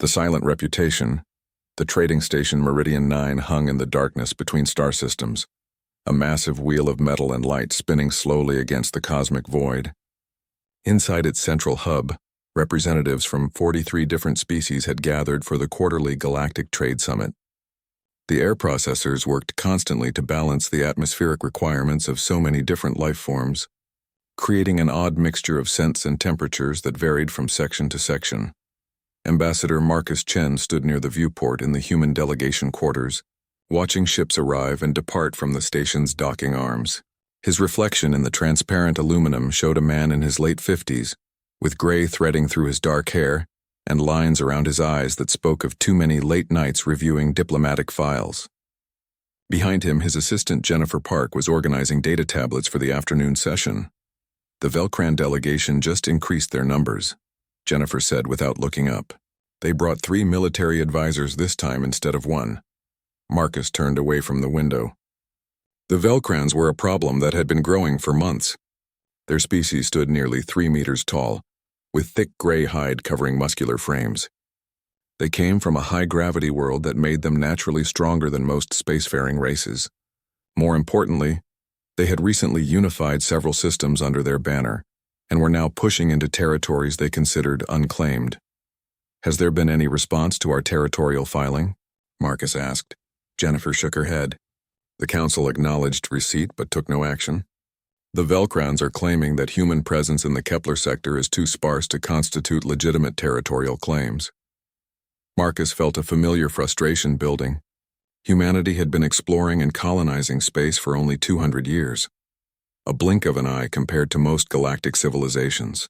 The silent reputation. The trading station Meridian 9 hung in the darkness between star systems, a massive wheel of metal and light spinning slowly against the cosmic void. Inside its central hub, representatives from 43 different species had gathered for the quarterly Galactic Trade Summit. The air processors worked constantly to balance the atmospheric requirements of so many different life forms, creating an odd mixture of scents and temperatures that varied from section to section. Ambassador Marcus Chen stood near the viewport in the human delegation quarters, watching ships arrive and depart from the station's docking arms. His reflection in the transparent aluminum showed a man in his late 50s, with gray threading through his dark hair and lines around his eyes that spoke of too many late nights reviewing diplomatic files. Behind him, his assistant Jennifer Park was organizing data tablets for the afternoon session. The Velcran delegation just increased their numbers, Jennifer said without looking up. They brought 3 military advisors this time instead of 1. Marcus turned away from the window. The Velcrans were a problem that had been growing for months. Their species stood nearly 3 meters tall, with thick gray hide covering muscular frames. They came from a high-gravity world that made them naturally stronger than most spacefaring races. More importantly, they had recently unified several systems under their banner, and were now pushing into territories they considered unclaimed. "Has there been any response to our territorial filing?" Marcus asked. Jennifer shook her head. The council acknowledged receipt but took no action. The Velcrans are claiming that human presence in the Kepler sector is too sparse to constitute legitimate territorial claims. Marcus felt a familiar frustration building. Humanity had been exploring and colonizing space for only 200 years. A blink of an eye compared to most galactic civilizations.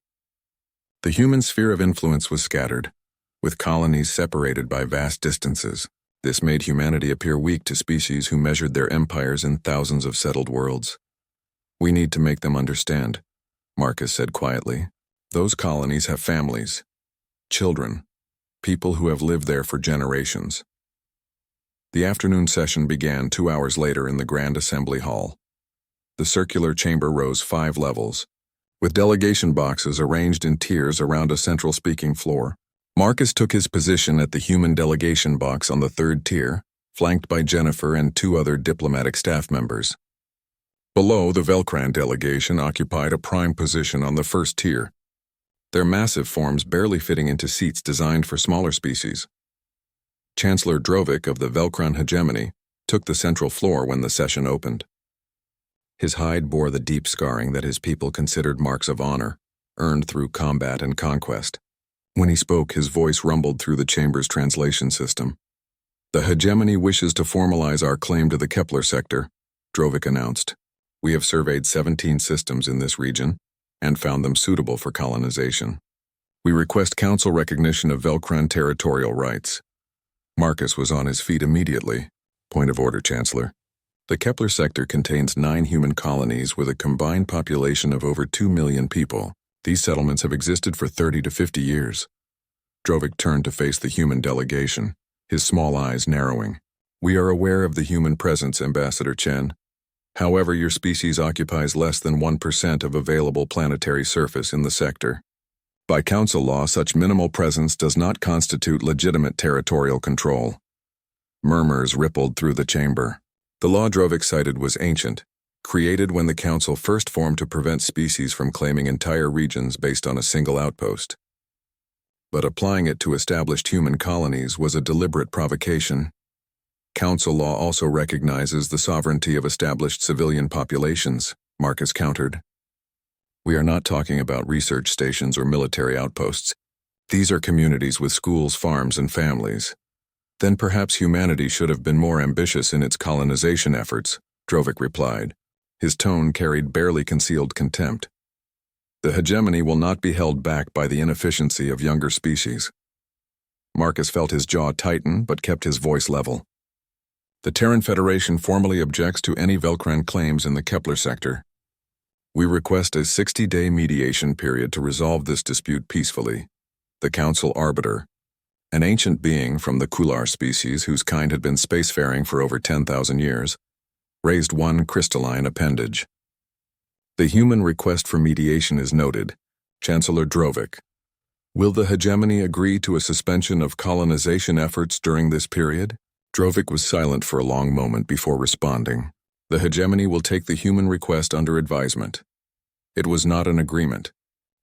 The human sphere of influence was scattered, with colonies separated by vast distances. This made humanity appear weak to species who measured their empires in thousands of settled worlds. "We need to make them understand," Marcus said quietly. "Those colonies have families, children, people who have lived there for generations." The afternoon session began 2 hours later in the Grand Assembly Hall. The circular chamber rose 5 levels, with delegation boxes arranged in tiers around a central speaking floor. Marcus took his position at the human delegation box on the 3rd tier, flanked by Jennifer and 2 other diplomatic staff members. Below, the Velcran delegation occupied a prime position on the 1st tier, their massive forms barely fitting into seats designed for smaller species. Chancellor Drovic of the Velcran hegemony took the central floor when the session opened. His hide bore the deep scarring that his people considered marks of honor, earned through combat and conquest. When he spoke, his voice rumbled through the chamber's translation system. "The hegemony wishes to formalize our claim to the Kepler sector," Drovic announced. "We have surveyed 17 systems in this region and found them suitable for colonization. We request council recognition of Velcran territorial rights." Marcus was on his feet immediately. "Point of order, Chancellor. The Kepler sector contains 9 human colonies with a combined population of over 2 million people. These settlements have existed for 30 to 50 years. Drovic turned to face the human delegation, his small eyes narrowing. "We are aware of the human presence, Ambassador Chen. However, your species occupies less than 1% of available planetary surface in the sector. By council law, such minimal presence does not constitute legitimate territorial control." Murmurs rippled through the chamber. The law Drovic cited was ancient, created when the council first formed to prevent species from claiming entire regions based on a single outpost. But applying it to established human colonies was a deliberate provocation. Council law also recognizes the sovereignty of established civilian populations, Marcus countered. "We are not talking about research stations or military outposts. These are communities with schools, farms, and families. Then perhaps humanity should have been more ambitious in its colonization efforts," Drovic replied. His tone carried barely concealed contempt. "The hegemony will not be held back by the inefficiency of younger species." Marcus felt his jaw tighten but kept his voice level. "The Terran Federation formally objects to any Velcran claims in the Kepler sector. We request a 60-day mediation period to resolve this dispute peacefully." The council arbiter, an ancient being from the Kular species whose kind had been spacefaring for over 10,000 years, raised one crystalline appendage. "The human request for mediation is noted, Chancellor Drovic. Will the hegemony agree to a suspension of colonization efforts during this period? Drovik was silent for a long moment before responding. The hegemony will take the human request under advisement. It was not an agreement,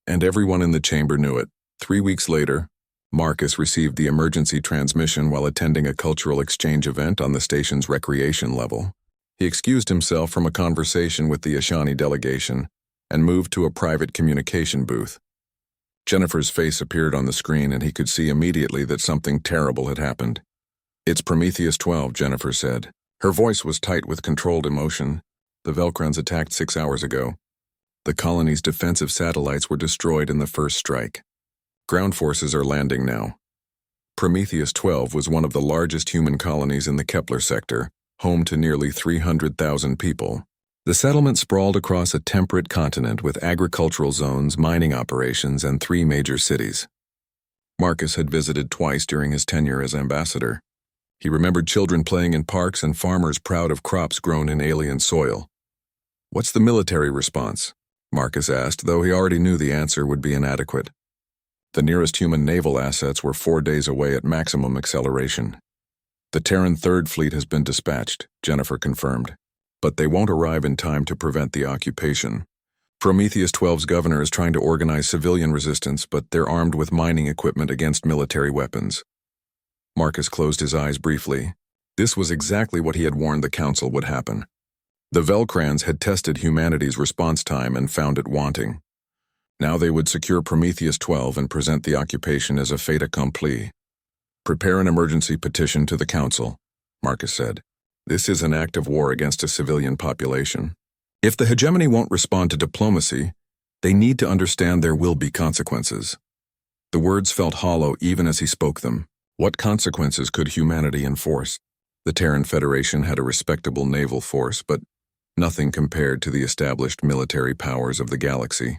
and everyone in the chamber knew it. 3 weeks later, Marcus received the emergency transmission while attending a cultural exchange event on the station's recreation level. He excused himself from a conversation with the Ashani delegation and moved to a private communication booth. Jennifer's face appeared on the screen and he could see immediately that something terrible had happened. "It's Prometheus 12, Jennifer said. Her voice was tight with controlled emotion. The Velkrans attacked 6 hours ago. The colony's defensive satellites were destroyed in the first strike. Ground forces are landing now." Prometheus 12 was one of the largest human colonies in the Kepler sector, home to nearly 300,000 people. The settlement sprawled across a temperate continent with agricultural zones, mining operations, and 3 major cities. Marcus had visited twice during his tenure as ambassador. He remembered children playing in parks and farmers proud of crops grown in alien soil. "What's the military response?" Marcus asked, though he already knew the answer would be inadequate. The nearest human naval assets were 4 days away at maximum acceleration. "The Terran Third Fleet has been dispatched," Jennifer confirmed, "but they won't arrive in time to prevent the occupation. Prometheus 12's governor is trying to organize civilian resistance, but they're armed with mining equipment against military weapons." Marcus closed his eyes briefly. This was exactly what he had warned the Council would happen. The Velkrans had tested humanity's response time and found it wanting. Now they would secure Prometheus 12 and present the occupation as a fait accompli. "Prepare an emergency petition to the Council," Marcus said. "This is an act of war against a civilian population. If the hegemony won't respond to diplomacy, they need to understand there will be consequences." The words felt hollow even as he spoke them. What consequences could humanity enforce? The Terran Federation had a respectable naval force, but nothing compared to the established military powers of the galaxy.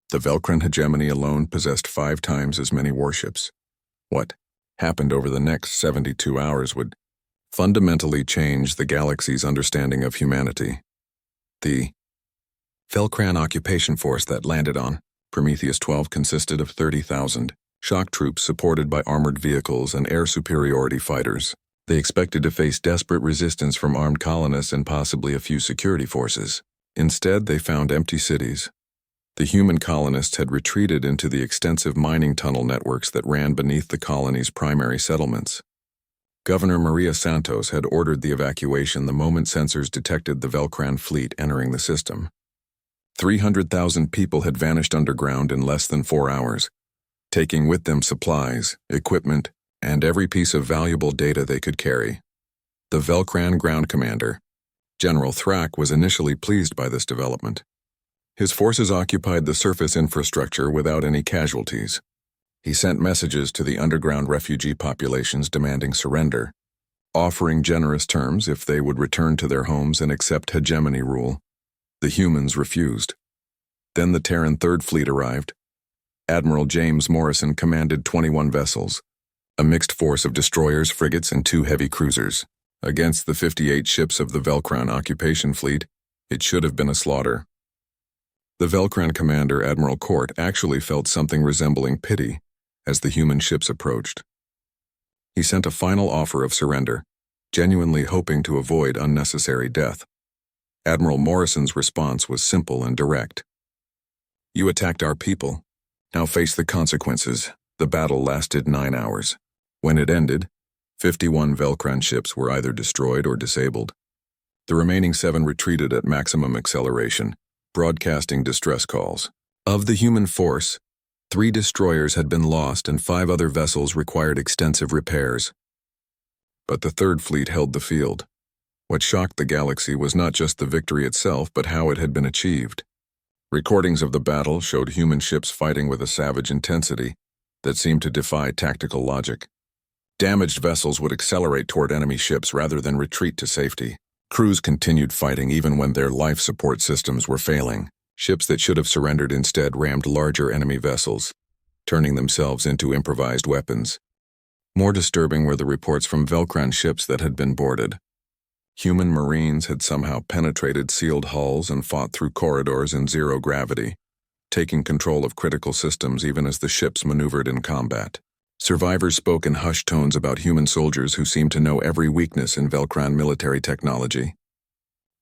The Velkran hegemony alone possessed 5 times as many warships. What happened over the next 72 hours would fundamentally change the galaxy's understanding of humanity. The Velkran occupation force that landed on Prometheus 12 consisted of 30,000 shock troops supported by armored vehicles and air superiority fighters. They expected to face desperate resistance from armed colonists and possibly a few security forces. Instead, they found empty cities. The human colonists had retreated into the extensive mining tunnel networks that ran beneath the colony's primary settlements. Governor Maria Santos had ordered the evacuation the moment sensors detected the Velkran fleet entering the system. 300,000 people had vanished underground in less than 4 hours, taking with them supplies, equipment, and every piece of valuable data they could carry. The Velkran ground commander, General Thrak, was initially pleased by this development. His forces occupied the surface infrastructure without any casualties. He sent messages to the underground refugee populations demanding surrender, offering generous terms if they would return to their homes and accept hegemony rule. The humans refused. Then the Terran Third Fleet arrived. Admiral James Morrison commanded 21 vessels, a mixed force of destroyers, frigates, and 2 heavy cruisers. Against the 58 ships of the Velkran occupation fleet, it should have been a slaughter. The Velkran commander, Admiral Court, actually felt something resembling pity as the human ships approached. He sent a final offer of surrender, genuinely hoping to avoid unnecessary death. Admiral Morrison's response was simple and direct. "You attacked our people. Now face the consequences." The battle lasted 9 hours. When it ended, 51 Velkran ships were either destroyed or disabled. The remaining 7 retreated at maximum acceleration, broadcasting distress calls. Of the human force, 3 destroyers had been lost and 5 other vessels required extensive repairs. But the Third Fleet held the field. What shocked the galaxy was not just the victory itself, but how it had been achieved. Recordings of the battle showed human ships fighting with a savage intensity that seemed to defy tactical logic. Damaged vessels would accelerate toward enemy ships rather than retreat to safety. Crews continued fighting even when their life support systems were failing. Ships that should have surrendered instead rammed larger enemy vessels, turning themselves into improvised weapons. More disturbing were the reports from Velkran ships that had been boarded. Human marines had somehow penetrated sealed hulls and fought through corridors in zero gravity, taking control of critical systems even as the ships maneuvered in combat. Survivors spoke in hushed tones about human soldiers who seemed to know every weakness in Velcran military technology,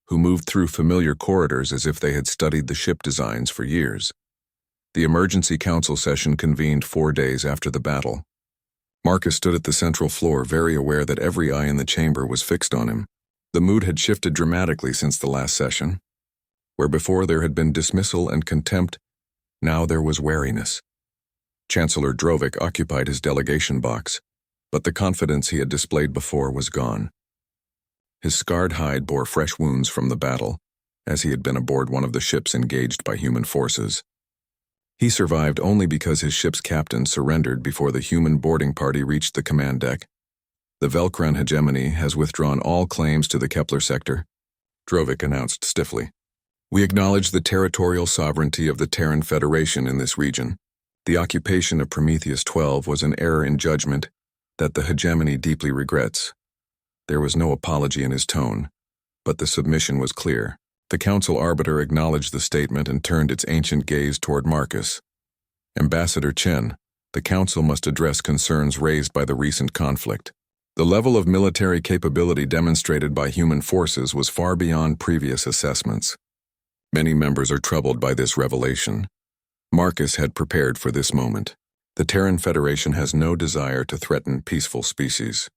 who moved through familiar corridors as if they had studied the ship designs for years. The emergency council session convened 4 days after the battle. Marcus stood at the central floor, very aware that every eye in the chamber was fixed on him. The mood had shifted dramatically since the last session. Where before there had been dismissal and contempt, now there was wariness. Chancellor Drovik occupied his delegation box, but the confidence he had displayed before was gone. His scarred hide bore fresh wounds from the battle, as he had been aboard one of the ships engaged by human forces. He survived only because his ship's captain surrendered before the human boarding party reached the command deck. The Velcran hegemony has withdrawn all claims to the Kepler sector, Drovik announced stiffly. We acknowledge the territorial sovereignty of the Terran Federation in this region. The occupation of Prometheus 12 was an error in judgment that the hegemony deeply regrets. There was no apology in his tone, but the submission was clear. The council arbiter acknowledged the statement and turned its ancient gaze toward Marcus. Ambassador Chen, the council must address concerns raised by the recent conflict. The level of military capability demonstrated by human forces was far beyond previous assessments. Many members are troubled by this revelation. Marcus had prepared for this moment. The Terran Federation has no desire to threaten peaceful species.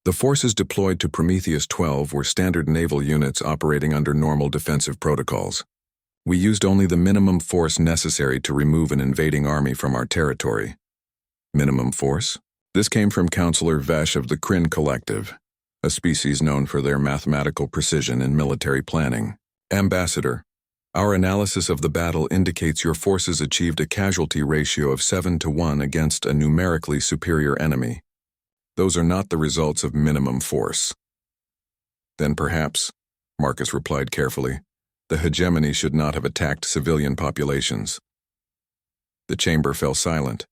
The forces deployed to Prometheus 12 were standard naval units operating under normal defensive protocols. We used only the minimum force necessary to remove an invading army from our territory. Minimum force? This came from Counselor Vesh of the Kryn Collective, a species known for their mathematical precision in military planning. Ambassador, our analysis of the battle indicates your forces achieved a casualty ratio of 7-1 against a numerically superior enemy. Those are not the results of minimum force. Then perhaps, Marcus replied carefully, the hegemony should not have attacked civilian populations. The chamber fell silent.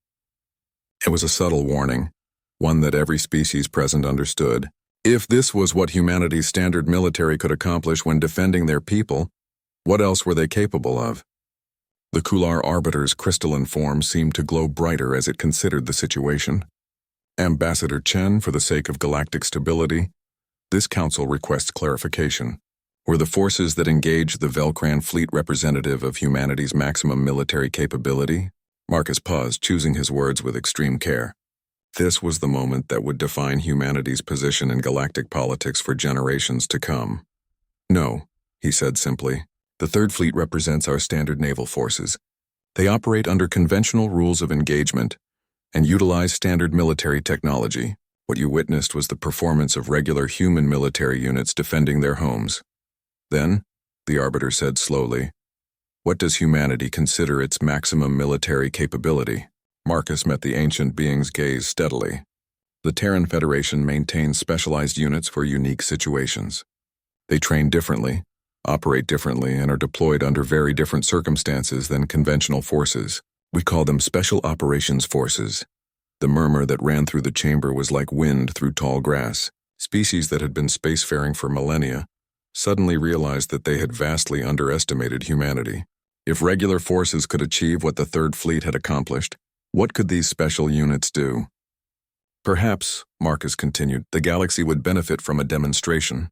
It was a subtle warning, one that every species present understood. If this was what humanity's standard military could accomplish when defending their people, what else were they capable of? The Kular Arbiter's crystalline form seemed to glow brighter as it considered the situation. Ambassador Chen, for the sake of galactic stability, this council requests clarification. Were the forces that engaged the Velcran fleet representative of humanity's maximum military capability? Marcus paused, choosing his words with extreme care. This was the moment that would define humanity's position in galactic politics for generations to come. No, he said simply. The Third Fleet represents our standard naval forces. They operate under conventional rules of engagement and utilize standard military technology. What you witnessed was the performance of regular human military units defending their homes. Then, the Arbiter said slowly, what does humanity consider its maximum military capability? Marcus met the ancient being's gaze steadily. The Terran Federation maintains specialized units for unique situations. They train differently, operate differently, and are deployed under very different circumstances than conventional forces. We call them Special Operations Forces. The murmur that ran through the chamber was like wind through tall grass. Species that had been spacefaring for millennia suddenly realized that they had vastly underestimated humanity. If regular forces could achieve what the Third Fleet had accomplished, what could these special units do? Perhaps, Marcus continued, the galaxy would benefit from a demonstration.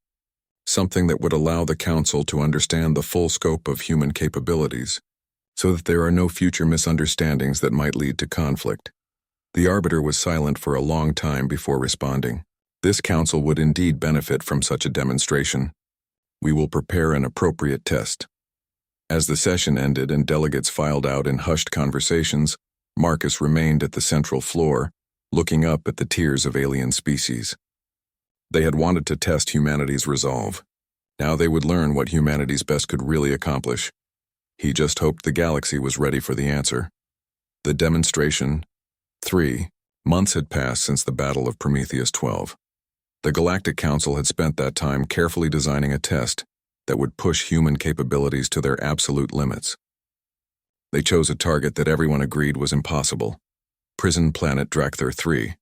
Something that would allow the Council to understand the full scope of human capabilities, so that there are no future misunderstandings that might lead to conflict. The Arbiter was silent for a long time before responding. This Council would indeed benefit from such a demonstration. We will prepare an appropriate test. As the session ended and delegates filed out in hushed conversations, Marcus remained at the central floor, looking up at the tiers of alien species. They had wanted to test humanity's resolve. Now they would learn what humanity's best could really accomplish. He just hoped the galaxy was ready for the answer. The demonstration. 3 months had passed since the Battle of Prometheus 12. The Galactic Council had spent that time carefully designing a test that would push human capabilities to their absolute limits. They chose a target that everyone agreed was impossible. Prison planet Drakthar 3.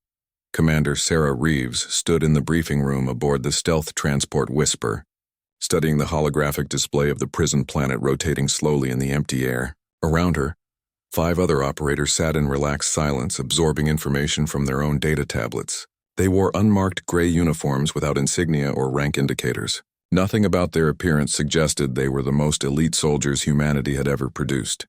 Commander Sarah Reeves stood in the briefing room aboard the stealth transport Whisper, studying the holographic display of the prison planet rotating slowly in the empty air. Around her, 5 other operators sat in relaxed silence, absorbing information from their own data tablets. They wore unmarked gray uniforms without insignia or rank indicators. Nothing about their appearance suggested they were the most elite soldiers humanity had ever produced.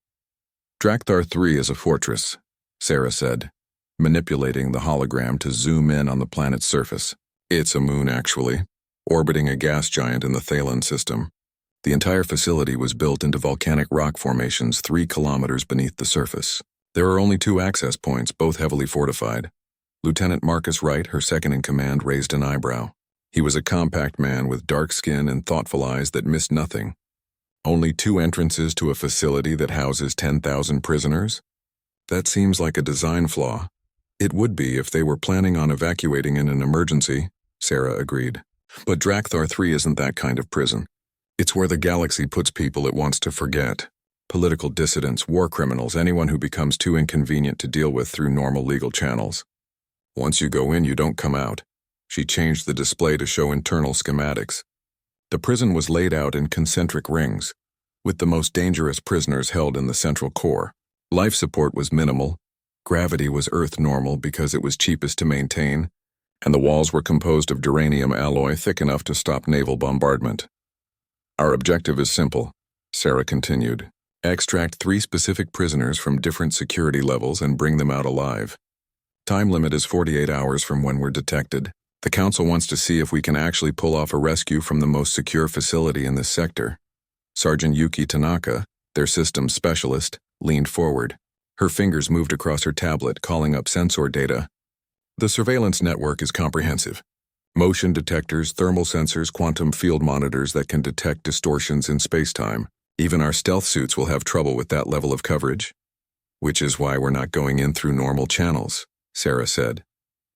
Drakthar 3 is a fortress, Sarah said, manipulating the hologram to zoom in on the planet's surface. It's a moon, actually, orbiting a gas giant in the Thalen system. The entire facility was built into volcanic rock formations 3 kilometers beneath the surface. There are only 2 access points, both heavily fortified. Lieutenant Marcus Wright, her second-in-command, raised an eyebrow. He was a compact man with dark skin and thoughtful eyes that missed nothing. Only 2 entrances to a facility that houses 10,000 prisoners? That seems like a design flaw. It would be if they were planning on evacuating in an emergency, Sarah agreed. But Drakthar 3 isn't that kind of prison. It's where the galaxy puts people it wants to forget. Political dissidents, war criminals, anyone who becomes too inconvenient to deal with through normal legal channels. Once you go in, you don't come out. She changed the display to show internal schematics. The prison was laid out in concentric rings, with the most dangerous prisoners held in the central core. Life support was minimal. Gravity was Earth normal because it was cheapest to maintain, and the walls were composed of duranium alloy thick enough to stop naval bombardment. Our objective is simple, Sarah continued. Extract 3 specific prisoners from different security levels and bring them out alive. Time limit is 48 hours from when we're detected. The Council wants to see if we can actually pull off a rescue from the most secure facility in this sector. Sergeant Yuki Tanaka, their systems specialist, leaned forward. Her fingers moved across her tablet, calling up sensor data. The surveillance network is comprehensive. Motion detectors, thermal sensors, quantum field monitors that can detect distortions in space-time. Even our stealth suits will have trouble with that level of coverage. Which is why we're not going in through normal channels, Sarah said,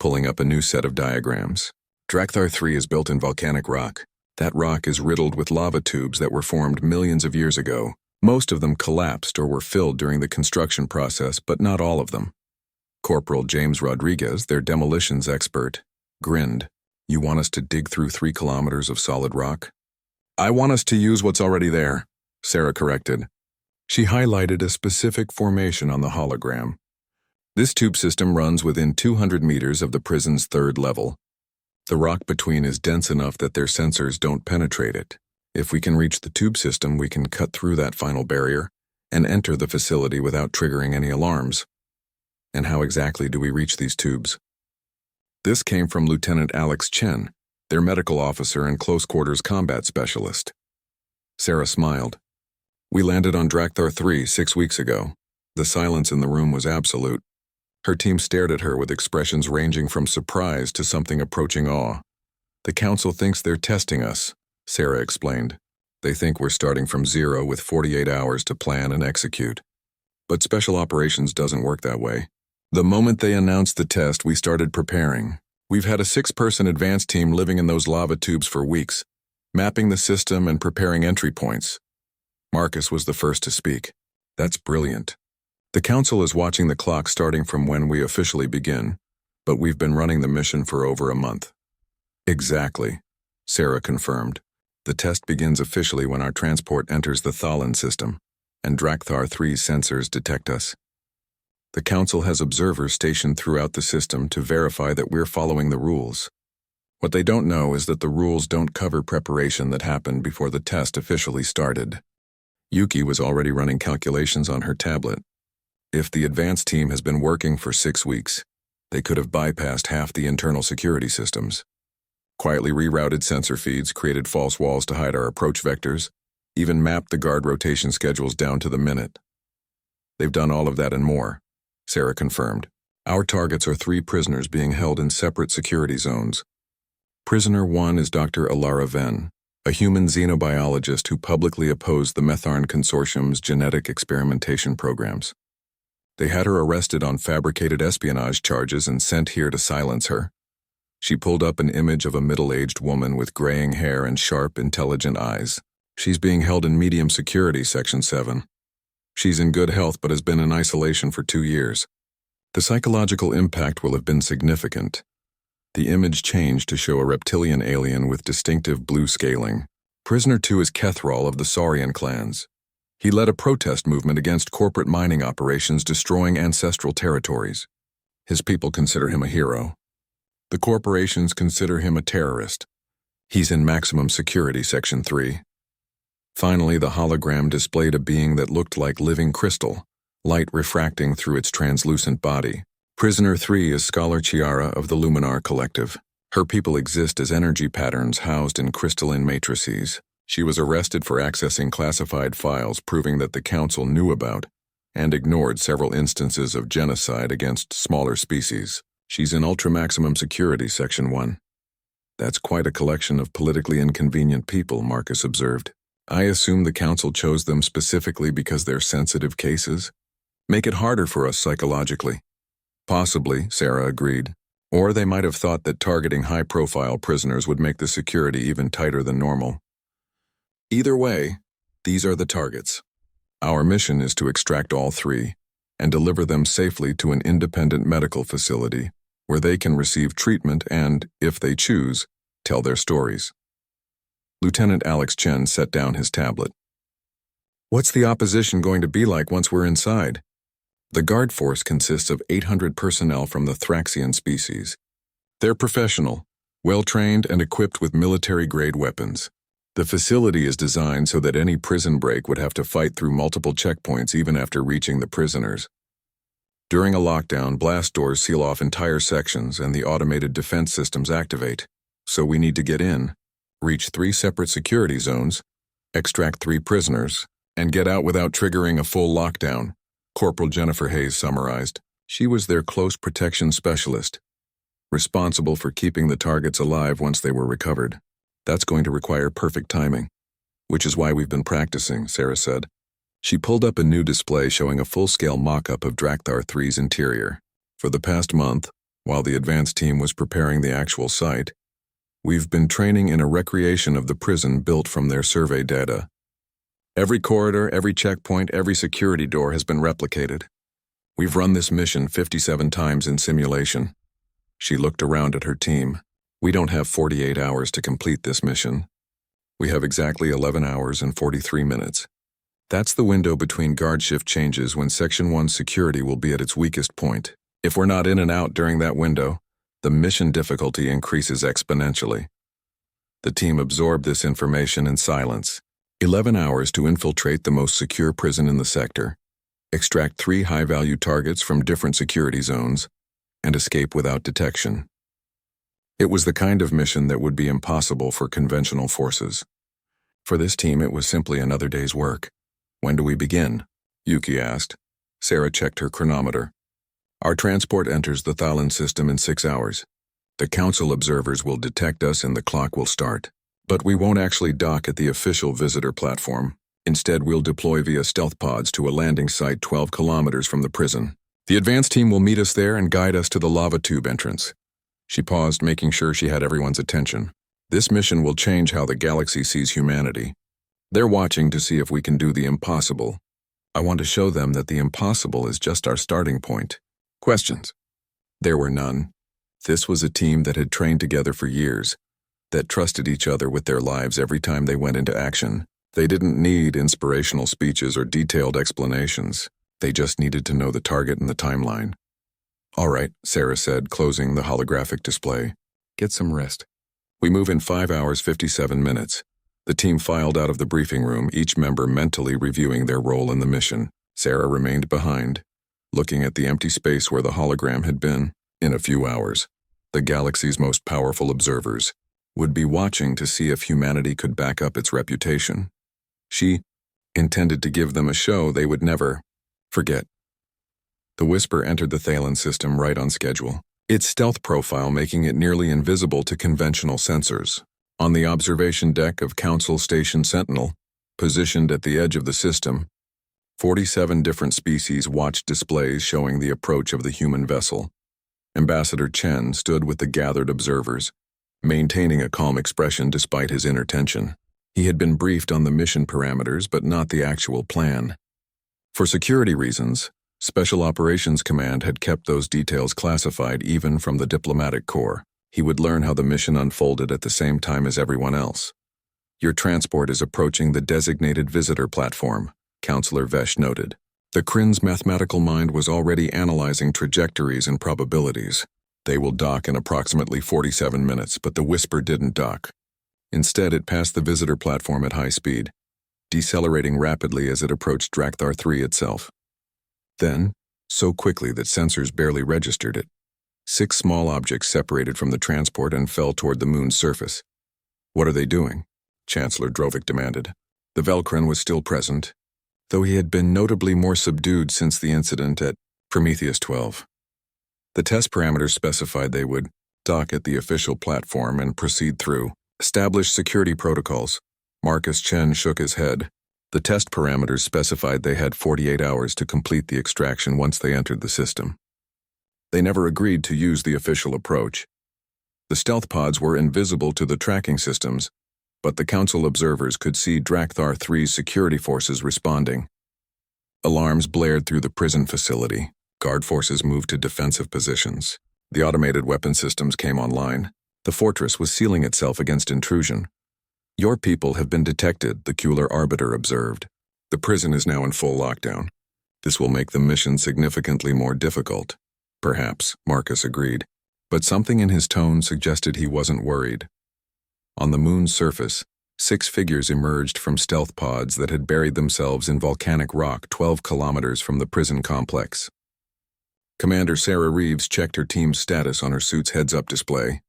pulling up a new set of diagrams. Drakthar 3 is built in volcanic rock. That rock is riddled with lava tubes that were formed millions of years ago. Most of them collapsed or were filled during the construction process, but not all of them. Corporal James Rodriguez, their demolitions expert, grinned. You want us to dig through 3 kilometers of solid rock? I want us to use what's already there, Sarah corrected. She highlighted a specific formation on the hologram. This tube system runs within 200 meters of the prison's 3rd level. The rock between is dense enough that their sensors don't penetrate it. If we can reach the tube system, we can cut through that final barrier and enter the facility without triggering any alarms. And how exactly do we reach these tubes? This came from Lieutenant Alex Chen, their medical officer and close-quarters combat specialist. Sarah smiled. We landed on Drakthar 3 6 weeks ago. The silence in the room was absolute. Her team stared at her with expressions ranging from surprise to something approaching awe. The Council thinks they're testing us, Sarah explained. They think we're starting from zero with 48 hours to plan and execute. But Special Operations doesn't work that way. The moment they announced the test, we started preparing. We've had a 6-person advance team living in those lava tubes for weeks, mapping the system and preparing entry points. Marcus was the first to speak. That's brilliant. The Council is watching the clock starting from when we officially begin, but we've been running the mission for over a month. Exactly, Sarah confirmed. The test begins officially when our transport enters the Thalen system, and Drakthar 3's sensors detect us. The Council has observers stationed throughout the system to verify that we're following the rules. What they don't know is that the rules don't cover preparation that happened before the test officially started. Yuki was already running calculations on her tablet. If the advance team has been working for 6 weeks, they could have bypassed half the internal security systems. Quietly rerouted sensor feeds, created false walls to hide our approach vectors, even mapped the guard rotation schedules down to the minute. They've done all of that and more, Sarah confirmed. Our targets are 3 prisoners being held in separate security zones. Prisoner 1 is Dr. Alara Venn, a human xenobiologist who publicly opposed the Metharn Consortium's genetic experimentation programs. They had her arrested on fabricated espionage charges and sent here to silence her. She pulled up an image of a middle-aged woman with graying hair and sharp, intelligent eyes. She's being held in medium security, Section 7. She's in good health but has been in isolation for 2 years. The psychological impact will have been significant. The image changed to show a reptilian alien with distinctive blue scaling. Prisoner 2 is Kethrol of the Saurian clans. He led a protest movement against corporate mining operations destroying ancestral territories. His people consider him a hero. The corporations consider him a terrorist. He's in maximum security, Section 3. Finally, the hologram displayed a being that looked like living crystal, light refracting through its translucent body. Prisoner 3 is Scholar Chiara of the Luminar Collective. Her people exist as energy patterns housed in crystalline matrices. She was arrested for accessing classified files proving that the Council knew about and ignored several instances of genocide against smaller species. She's in ultra-maximum security, Section 1. That's quite a collection of politically inconvenient people, Marcus observed. I assume the Council chose them specifically because they're sensitive cases? Make it harder for us psychologically. Possibly, Sarah agreed. Or they might have thought that targeting high-profile prisoners would make the security even tighter than normal. Either way, these are the targets. Our mission is to extract all three and deliver them safely to an independent medical facility where they can receive treatment and, if they choose, tell their stories. Lieutenant Alex Chen set down his tablet. What's the opposition going to be like once we're inside? The guard force consists of 800 personnel from the Thraxian species. They're professional, well-trained and equipped with military-grade weapons. The facility is designed so that any prison break would have to fight through multiple checkpoints even after reaching the prisoners. During a lockdown, blast doors seal off entire sections and the automated defense systems activate. So we need to get in, reach 3 separate security zones, extract 3 prisoners, and get out without triggering a full lockdown, Corporal Jennifer Hayes summarized. She was their close protection specialist, responsible for keeping the targets alive once they were recovered. That's going to require perfect timing, which is why we've been practicing, Sarah said. She pulled up a new display showing a full-scale mock-up of Drakthar 3's interior. For the past month, while the advanced team was preparing the actual site, we've been training in a recreation of the prison built from their survey data. Every corridor, every checkpoint, every security door has been replicated. We've run this mission 57 times in simulation. She looked around at her team. We don't have 48 hours to complete this mission. We have exactly 11 hours and 43 minutes. That's the window between guard shift changes when Section 1 security will be at its weakest point. If we're not in and out during that window, the mission difficulty increases exponentially. The team absorbed this information in silence. 11 hours to infiltrate the most secure prison in the sector, extract 3 high-value targets from different security zones, and escape without detection. It was the kind of mission that would be impossible for conventional forces. For this team, it was simply another day's work. When do we begin? Yuki asked. Sarah checked her chronometer. Our transport enters the Thalan system in 6 hours. The Council observers will detect us and the clock will start. But we won't actually dock at the official visitor platform. Instead, we'll deploy via stealth pods to a landing site 12 kilometers from the prison. The advanced team will meet us there and guide us to the lava tube entrance. She paused, making sure she had everyone's attention. This mission will change how the galaxy sees humanity. They're watching to see if we can do the impossible. I want to show them that the impossible is just our starting point. Questions? There were none. This was a team that had trained together for years, that trusted each other with their lives every time they went into action. They didn't need inspirational speeches or detailed explanations. They just needed to know the target and the timeline. All right, Sarah said, closing the holographic display. Get some rest. We move in 5 hours, 57 minutes. The team filed out of the briefing room, each member mentally reviewing their role in the mission. Sarah remained behind, looking at the empty space where the hologram had been. In a few hours, the galaxy's most powerful observers would be watching to see if humanity could back up its reputation. She intended to give them a show they would never forget. The Whisper entered the Thalan system right on schedule, its stealth profile making it nearly invisible to conventional sensors. On the observation deck of Council Station Sentinel, positioned at the edge of the system, 47 different species watched displays showing the approach of the human vessel. Ambassador Chen stood with the gathered observers, maintaining a calm expression despite his inner tension. He had been briefed on the mission parameters but not the actual plan. For security reasons, Special Operations Command had kept those details classified even from the diplomatic corps. He would learn how the mission unfolded at the same time as everyone else. Your transport is approaching the designated visitor platform. Counselor Vesh noted. The Kryn's mathematical mind was already analyzing trajectories and probabilities. They will dock in approximately 47 minutes, but the Whisper didn't dock. Instead, it passed the visitor platform at high speed, decelerating rapidly as it approached Drakthar 3 itself. Then, so quickly that sensors barely registered it, 6 small objects separated from the transport and fell toward the moon's surface. What are they doing? Chancellor Drovik demanded. The Velkryn was still present, though he had been notably more subdued since the incident at Prometheus 12. The test parameters specified they would dock at the official platform and proceed through established security protocols. Marcus Chen shook his head. The test parameters specified they had 48 hours to complete the extraction once they entered the system. They never agreed to use the official approach. The stealth pods were invisible to the tracking systems, but the Council observers could see Drakthar 3's security forces responding. Alarms blared through the prison facility. Guard forces moved to defensive positions. The automated weapon systems came online. The fortress was sealing itself against intrusion. Your people have been detected, the Kueller Arbiter observed. The prison is now in full lockdown. This will make the mission significantly more difficult. Perhaps, Marcus agreed, but something in his tone suggested he wasn't worried. On the moon's surface, 6 figures emerged from stealth pods that had buried themselves in volcanic rock 12 kilometers from the prison complex. Commander Sarah Reeves checked her team's status on her suit's heads-up display.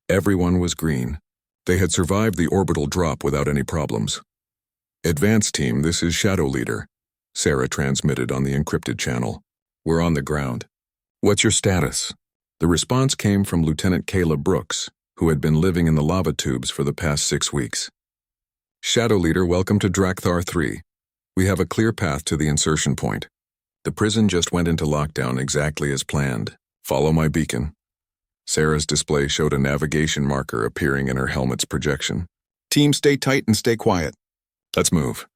Everyone was green. They had survived the orbital drop without any problems. Advanced team, this is Shadow Leader, Sarah transmitted on the encrypted channel. We're on the ground. What's your status? The response came from Lieutenant Kayla Brooks, who had been living in the lava tubes for the past 6 weeks. Shadow Leader, welcome to Drakthar 3. We have a clear path to the insertion point. The prison just went into lockdown exactly as planned. Follow my beacon. Sarah's display showed a navigation marker appearing in her helmet's projection. Team, stay tight and stay quiet. Let's move.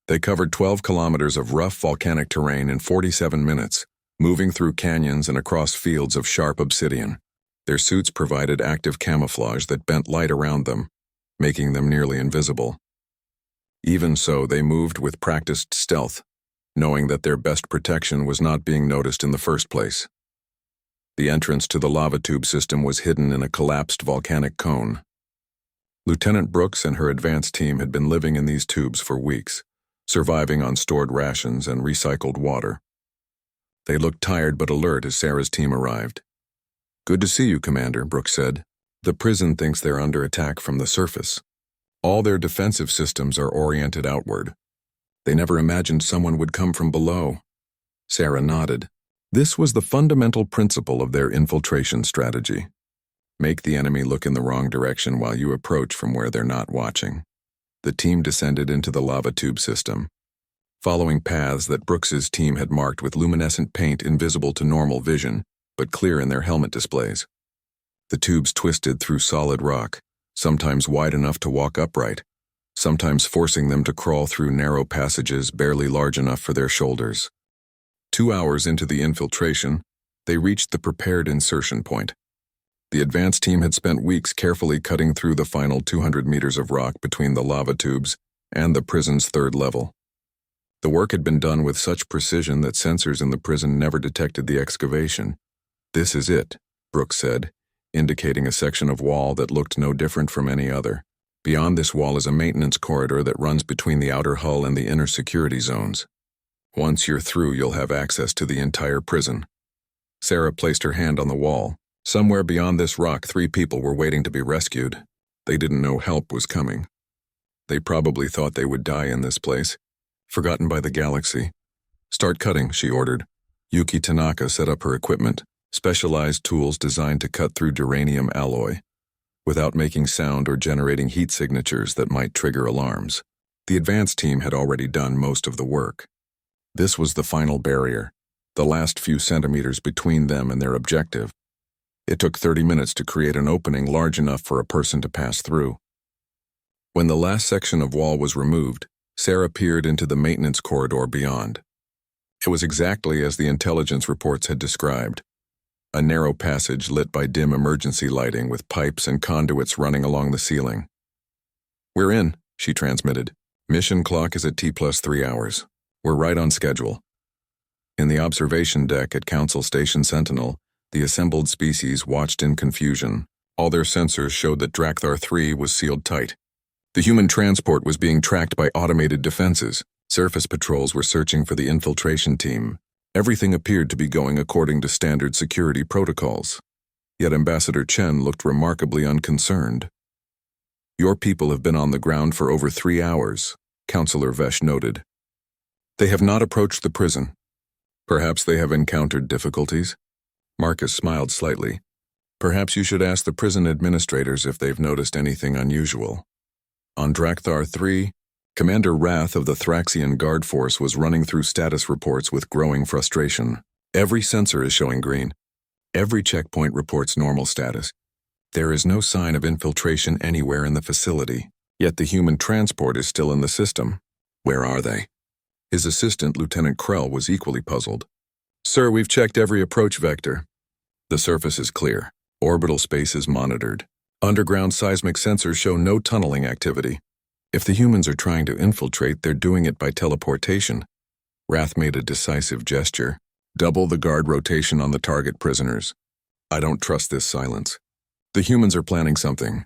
They covered 12 kilometers of rough volcanic terrain in 47 minutes, moving through canyons and across fields of sharp obsidian. Their suits provided active camouflage that bent light around them, making them nearly invisible. Even so, they moved with practiced stealth, knowing that their best protection was not being noticed in the first place. The entrance to the lava tube system was hidden in a collapsed volcanic cone. Lieutenant Brooks and her advanced team had been living in these tubes for weeks, surviving on stored rations and recycled water. They looked tired but alert as Sarah's team arrived. Good to see you, Commander, Brooks said. The prison thinks they're under attack from the surface. All their defensive systems are oriented outward. They never imagined someone would come from below. Sarah nodded. This was the fundamental principle of their infiltration strategy. Make the enemy look in the wrong direction while you approach from where they're not watching. The team descended into the lava tube system, following paths that Brooks's team had marked with luminescent paint invisible to normal vision, but clear in their helmet displays. The tubes twisted through solid rock, sometimes wide enough to walk upright, sometimes forcing them to crawl through narrow passages barely large enough for their shoulders. 2 hours into the infiltration, they reached the prepared insertion point. The advanced team had spent weeks carefully cutting through the final 200 meters of rock between the lava tubes and the prison's 3rd level. The work had been done with such precision that sensors in the prison never detected the excavation. This is it, Brooks said, indicating a section of wall that looked no different from any other. Beyond this wall is a maintenance corridor that runs between the outer hull and the inner security zones. Once you're through, you'll have access to the entire prison. Sarah placed her hand on the wall. Somewhere beyond this rock, 3 people were waiting to be rescued. They didn't know help was coming. They probably thought they would die in this place, forgotten by the galaxy. Start cutting, she ordered. Yuki Tanaka set up her equipment, specialized tools designed to cut through duranium alloy, without making sound or generating heat signatures that might trigger alarms. The advanced team had already done most of the work. This was the final barrier, the last few centimeters between them and their objective. It took 30 minutes to create an opening large enough for a person to pass through. When the last section of wall was removed, Sarah peered into the maintenance corridor beyond. It was exactly as the intelligence reports had described. A narrow passage lit by dim emergency lighting with pipes and conduits running along the ceiling. We're in, she transmitted. Mission clock is at T+3 hours. We're right on schedule. In the observation deck at Council Station Sentinel, the assembled species watched in confusion. All their sensors showed that Drakthar 3 was sealed tight. The human transport was being tracked by automated defenses. Surface patrols were searching for the infiltration team. Everything appeared to be going according to standard security protocols. Yet Ambassador Chen looked remarkably unconcerned. Your people have been on the ground for over 3 hours, Councillor Vesh noted. They have not approached the prison. Perhaps they have encountered difficulties? Marcus smiled slightly. Perhaps you should ask the prison administrators if they've noticed anything unusual. On Drakthar 3, Commander Wrath of the Thraxian Guard Force was running through status reports with growing frustration. Every sensor is showing green. Every checkpoint reports normal status. There is no sign of infiltration anywhere in the facility. Yet the human transport is still in the system. Where are they? His assistant, Lieutenant Krell, was equally puzzled. Sir, we've checked every approach vector. The surface is clear. Orbital space is monitored. Underground seismic sensors show no tunneling activity. If the humans are trying to infiltrate, they're doing it by teleportation. Wrath made a decisive gesture. Double the guard rotation on the target prisoners. I don't trust this silence. The humans are planning something.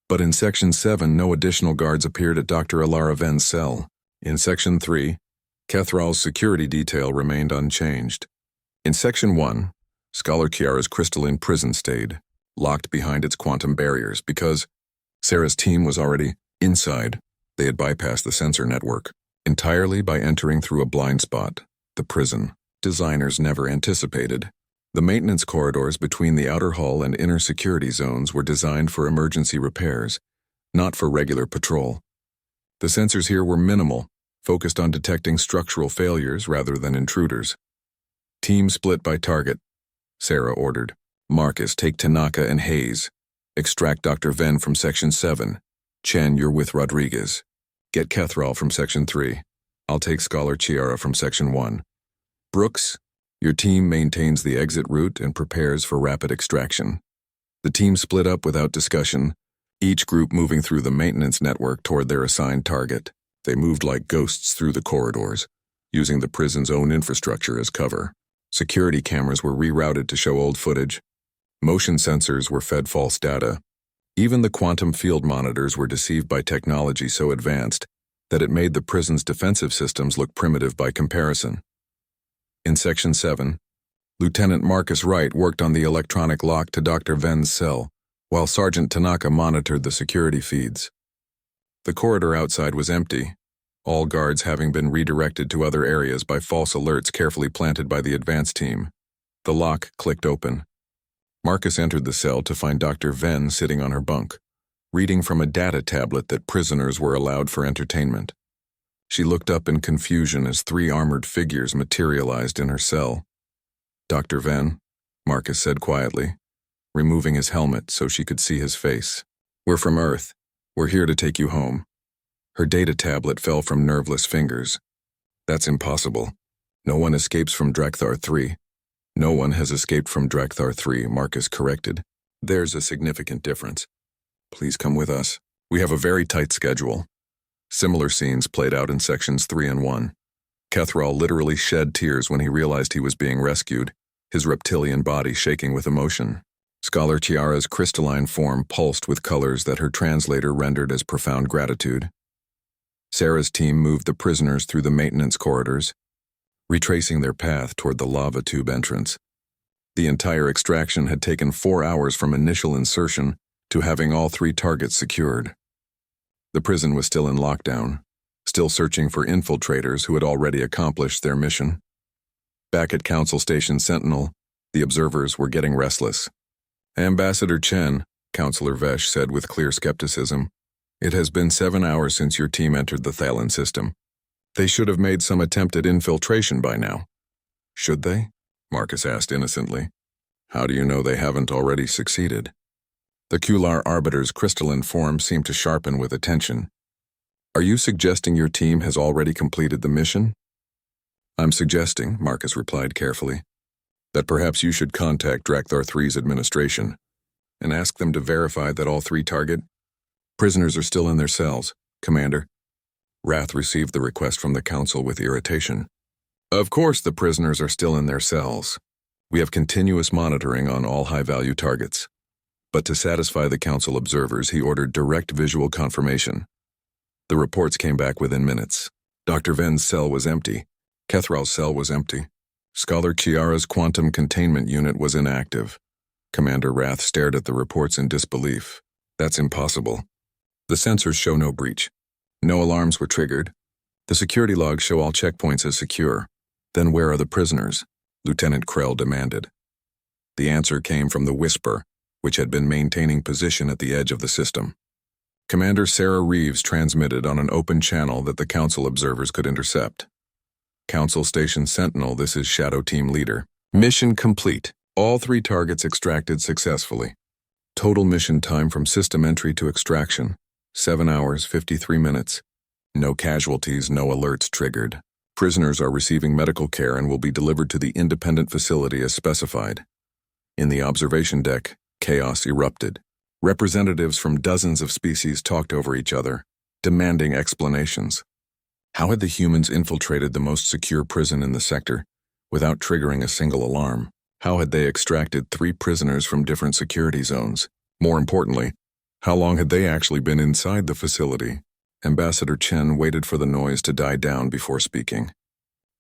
But in Section 7, no additional guards appeared at Dr. Alara Ven's cell. In Section 3, Kethral's security detail remained unchanged. In Section 1, Scholar Kiara's crystalline prison stayed, locked behind its quantum barriers because Sarah's team was already inside. They had bypassed the sensor network entirely by entering through a blind spot, the prison. Designers never anticipated. The maintenance corridors between the outer hull and inner security zones were designed for emergency repairs, not for regular patrol. The sensors here were minimal, focused on detecting structural failures rather than intruders. Team split by target, Sarah ordered. Marcus, take Tanaka and Hayes. Extract Dr. Ven from Section 7. Chen, you're with Rodriguez. Get Kethral from Section 3. I'll take Scholar Chiara from Section 1. Brooks, your team maintains the exit route and prepares for rapid extraction. The team split up without discussion, each group moving through the maintenance network toward their assigned target. They moved like ghosts through the corridors, using the prison's own infrastructure as cover. Security cameras were rerouted to show old footage. Motion sensors were fed false data. Even the quantum field monitors were deceived by technology so advanced that it made the prison's defensive systems look primitive by comparison. In Section 7, Lieutenant Marcus Wright worked on the electronic lock to Dr. Ven's cell, while Sergeant Tanaka monitored the security feeds. The corridor outside was empty, all guards having been redirected to other areas by false alerts carefully planted by the advance team. The lock clicked open. Marcus entered the cell to find Dr. Ven sitting on her bunk, reading from a data tablet that prisoners were allowed for entertainment. She looked up in confusion as 3 armored figures materialized in her cell. Dr. Ven, Marcus said quietly, removing his helmet so she could see his face. We're from Earth. We're here to take you home. Her data tablet fell from nerveless fingers. That's impossible. No one escapes from Drakthar 3. No one has escaped from Drakthar 3, Marcus corrected. There's a significant difference. Please come with us. We have a very tight schedule. Similar scenes played out in Sections 3 and 1. Kethral literally shed tears when he realized he was being rescued, his reptilian body shaking with emotion. Scholar Chiara's crystalline form pulsed with colors that her translator rendered as profound gratitude. Sarah's team moved the prisoners through the maintenance corridors, retracing their path toward the lava tube entrance. The entire extraction had taken 4 hours from initial insertion to having all 3 targets secured. The prison was still in lockdown, still searching for infiltrators who had already accomplished their mission. Back at Council Station Sentinel, the observers were getting restless. Ambassador Chen, Councillor Vesh said with clear skepticism, it has been 7 hours since your team entered the Thalan system. They should have made some attempt at infiltration by now. Should they? Marcus asked innocently. How do you know they haven't already succeeded? The Kular Arbiter's crystalline form seemed to sharpen with attention. Are you suggesting your team has already completed the mission? I'm suggesting, Marcus replied carefully, that perhaps you should contact Drakthar 3's administration and ask them to verify that all 3 target prisoners are still in their cells, Commander. Wrath received the request from the council with irritation. Of course the prisoners are still in their cells. We have continuous monitoring on all high-value targets. But to satisfy the council observers, he ordered direct visual confirmation. The reports came back within minutes. Dr. Ven's cell was empty. Kethral's cell was empty. Scholar Chiara's quantum containment unit was inactive. Commander Wrath stared at the reports in disbelief. That's impossible. The sensors show no breach. No alarms were triggered. The security logs show all checkpoints as secure. Then where are the prisoners? Lieutenant Krell demanded. The answer came from the Whisper, which had been maintaining position at the edge of the system. Commander Sarah Reeves transmitted on an open channel that the council observers could intercept. Council Station Sentinel, this is Shadow Team Leader. Mission complete. All 3 targets extracted successfully. Total mission time from system entry to extraction, 7 hours, 53 minutes. No casualties, no alerts triggered. Prisoners are receiving medical care and will be delivered to the independent facility as specified. In the observation deck, chaos erupted. Representatives from dozens of species talked over each other, demanding explanations. How had the humans infiltrated the most secure prison in the sector without triggering a single alarm? How had they extracted 3 prisoners from different security zones? More importantly, how long had they actually been inside the facility? Ambassador Chen waited for the noise to die down before speaking.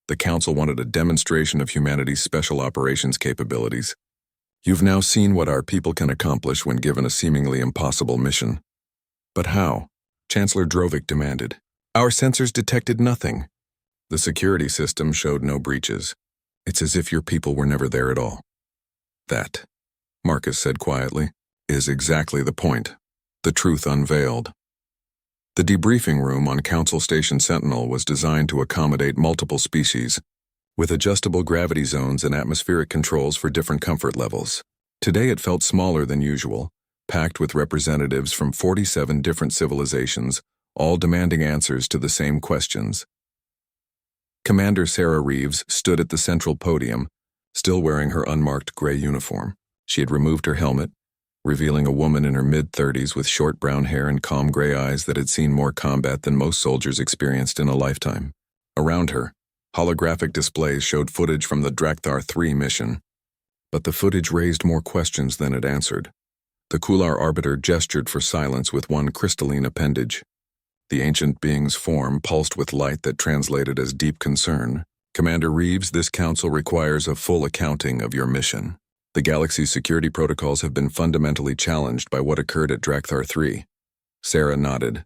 The council wanted a demonstration of humanity's special operations capabilities. You've now seen what our people can accomplish when given a seemingly impossible mission. But how? Chancellor Drovik demanded. Our sensors detected nothing. The security system showed no breaches. It's as if your people were never there at all. That, Marcus said quietly, is exactly the point. The truth unveiled. The debriefing room on Council Station Sentinel was designed to accommodate multiple species, with adjustable gravity zones and atmospheric controls for different comfort levels. Today it felt smaller than usual, packed with representatives from 47 different civilizations, all demanding answers to the same questions. Commander Sarah Reeves stood at the central podium, still wearing her unmarked gray uniform. She had removed her helmet, revealing a woman in her mid-30s with short brown hair and calm gray eyes that had seen more combat than most soldiers experienced in a lifetime. Around her, holographic displays showed footage from the Drakthar 3 mission. But the footage raised more questions than it answered. The Kular Arbiter gestured for silence with one crystalline appendage. The ancient being's form pulsed with light that translated as deep concern. Commander Reeves, this council requires a full accounting of your mission. The galaxy's security protocols have been fundamentally challenged by what occurred at Drakthar 3. Sarah nodded.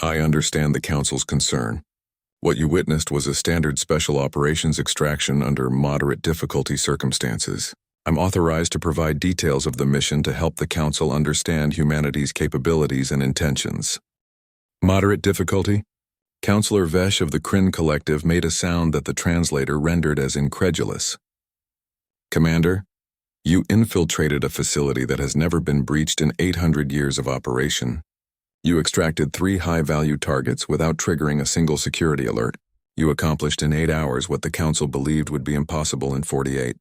I understand the council's concern. What you witnessed was a standard special operations extraction under moderate difficulty circumstances. I'm authorized to provide details of the mission to help the council understand humanity's capabilities and intentions. Moderate difficulty? Counselor Vesh of the Kryn Collective made a sound that the translator rendered as incredulous. Commander, you infiltrated a facility that has never been breached in 800 years of operation. You extracted 3 high-value targets without triggering a single security alert. You accomplished in 8 hours what the council believed would be impossible in 48.